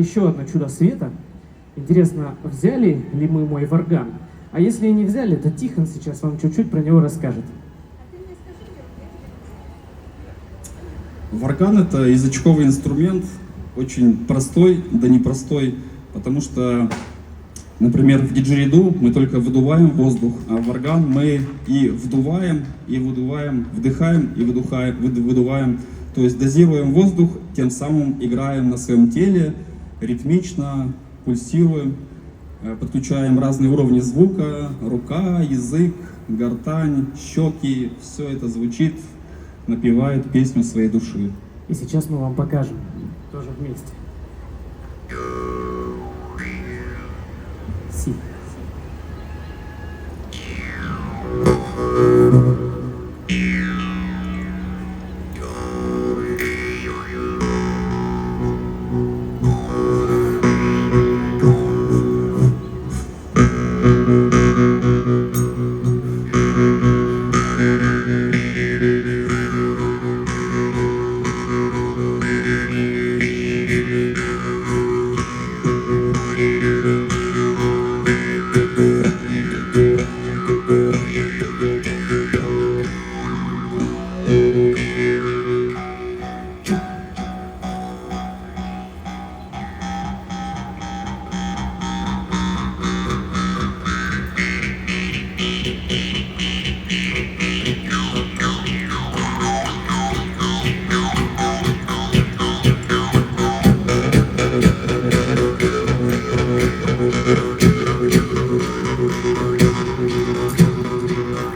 Еще одно чудо света. Интересно, взяли ли мы мой варган? А если не взяли, то Тихон сейчас вам чуть-чуть про него расскажет. Варган — это язычковый инструмент, очень простой, да непростой, потому что, например, в диджериду мы только выдуваем воздух, а в варган мы и вдуваем, и выдуваем, вдыхаем и выдуваем. То есть дозируем воздух, тем самым играем на своем теле, ритмично, пульсируем, подключаем разные уровни звука, рука, язык, гортань, щеки, все это звучит, напевает песню своей души. И сейчас мы вам покажем, тоже вместе. Си.